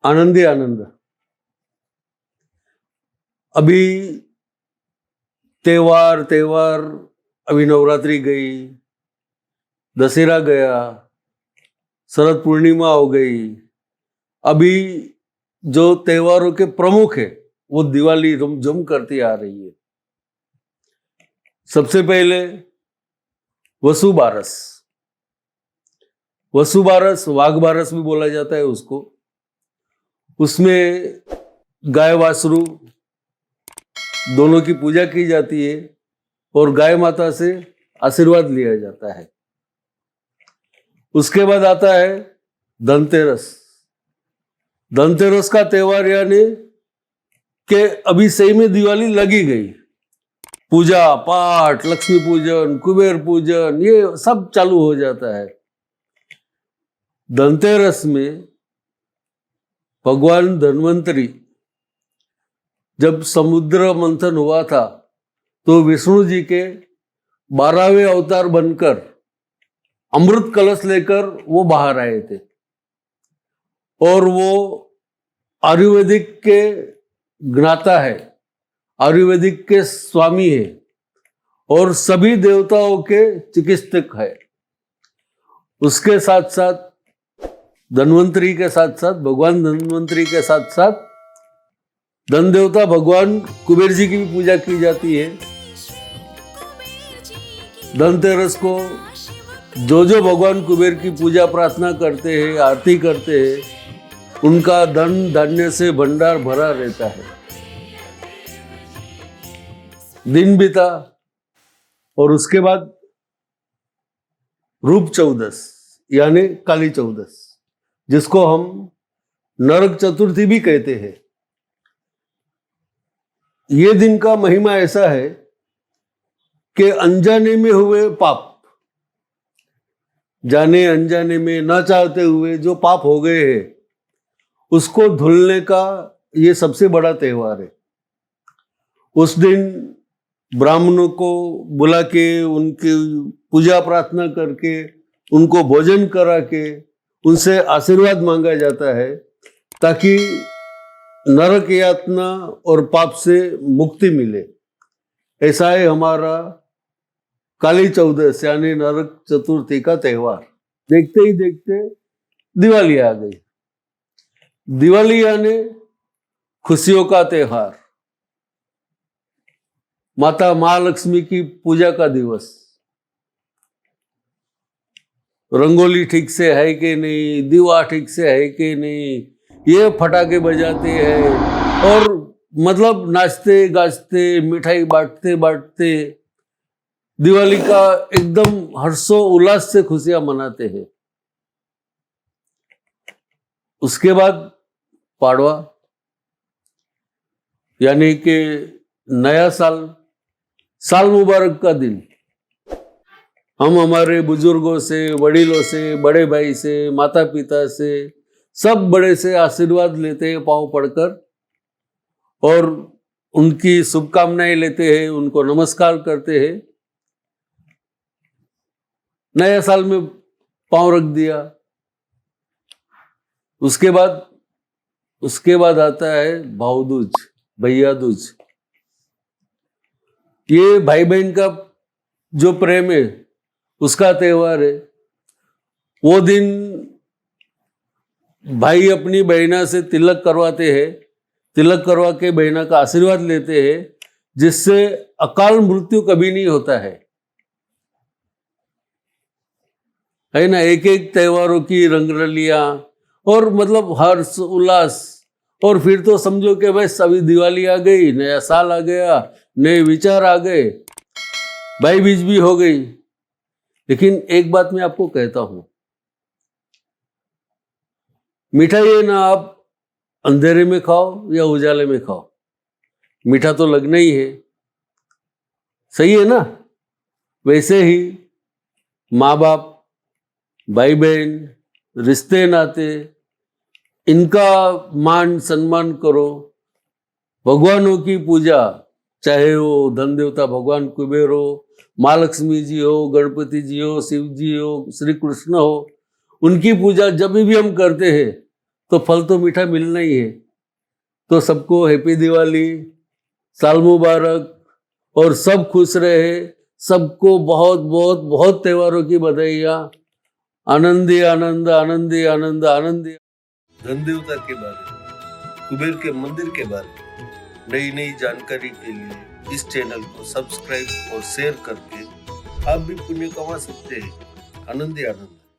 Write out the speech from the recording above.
आनंद ही आनंद। अभी त्योहार त्योहार, अभी नवरात्रि गई, दशहरा गया, शरद पूर्णिमा हो गई। अभी जो त्योहारों के प्रमुख है वो दिवाली जम करती आ रही है। सबसे पहले वसु बारस, वसु बारस, वाघ बारस भी बोला जाता है उसको। उसमें गाय वासरू दोनों की पूजा की जाती है और गाय माता से आशीर्वाद लिया जाता है। उसके बाद आता है धनतेरस। धनतेरस का त्योहार यानी कि अभी सही में दिवाली लगी गई। पूजा पाठ, लक्ष्मी पूजन, कुबेर पूजन, ये सब चालू हो जाता है। धनतेरस में भगवान धन्वंतरी जब समुद्र मंथन हुआ था तो विष्णु जी के 12वें अवतार बनकर अमृत कलश लेकर वो बाहर आए थे और वो आयुर्वेदिक के ज्ञाता है, आयुर्वेदिक के स्वामी है और सभी देवताओं के चिकित्सक है। उसके साथ साथ धन्वंतरी के साथ साथ, भगवान धन्वंतरी के साथ साथ धन देवता भगवान कुबेर जी की भी पूजा की जाती है। धनतेरस को जो भगवान कुबेर की पूजा प्रार्थना करते हैं, आरती करते हैं, उनका धन धान्य से भंडार भरा रहता है। दिन बीता और उसके बाद रूप चौदस यानी काली चौदस, जिसको हम नरक चतुर्थी भी कहते हैं। ये दिन का महिमा ऐसा है कि अनजाने में हुए पाप, जाने अनजाने में न चाहते हुए जो पाप हो गए हैं, उसको धुलने का ये सबसे बड़ा त्योहार है। उस दिन ब्राह्मणों को बुला के उनकी पूजा प्रार्थना करके उनको भोजन करा के उनसे आशीर्वाद मांगा जाता है ताकि नरक यातना और पाप से मुक्ति मिले। ऐसा है हमारा काली चौदस यानी नरक चतुर्थी का त्योहार। देखते ही देखते दिवाली आ गई। दिवाली यानी खुशियों का त्योहार, माता महालक्ष्मी की पूजा का दिवस। रंगोली ठीक से है कि नहीं, दीवा ठीक से है कि नहीं, ये फटाके बजाते हैं और मतलब नाचते गाजते मिठाई बांटते बांटते दिवाली का एकदम हर्षो उल्लास से खुशियां मनाते हैं। उसके बाद पाड़वा यानी कि नया साल, साल मुबारक का दिन। हम हमारे बुजुर्गों से, वडीलों से, बड़े भाई से, माता पिता से, सब बड़े से आशीर्वाद लेते हैं पांव पड़कर और उनकी शुभकामनाएं लेते हैं, उनको नमस्कार करते हैं। नया साल में पांव रख दिया। उसके बाद आता है भाव दूज, भैया दूज। ये भाई बहन का जो प्रेम है उसका त्योहार है। वो दिन भाई अपनी बहना से तिलक करवाते हैं, तिलक करवा के बहना का आशीर्वाद लेते हैं, जिससे अकाल मृत्यु कभी नहीं होता है ना। एक एक त्योहारों की रंगरलियां और मतलब हर्ष उल्लास। और फिर तो समझो कि भाई सभी दिवाली आ गई, नया साल आ गया, नए विचार आ गए, भाई बीज भी हो गई। लेकिन एक बात मैं आपको कहता हूं, मिठाई है ना, आप अंधेरे में खाओ या उजाले में खाओ, मीठा तो लगना ही है। सही है ना। वैसे ही माँ बाप, भाई बहन, रिश्ते नाते, इनका मान सम्मान करो। भगवानों की पूजा, चाहे वो धन देवता भगवान कुबेर हो, माँ लक्ष्मी जी हो, गणपति जी हो, शिव जी हो, श्री कृष्ण हो, उनकी पूजा जब भी हम करते हैं तो फल तो मीठा मिलना ही है। तो सबको हैप्पी दिवाली, साल मुबारक, और सब खुश रहे। सबको बहुत बहुत बहुत त्योहारों की बधाइयाँ। आनंदी आनंद, आनंदी आनंद, आनंदी। धन देवता के बारे में, कुबेर के मंदिर के बारे में नई नई जानकारी के लिए इस चैनल को सब्सक्राइब और शेयर करके आप भी पुण्य कमा सकते हैं। आनंदी आनंद।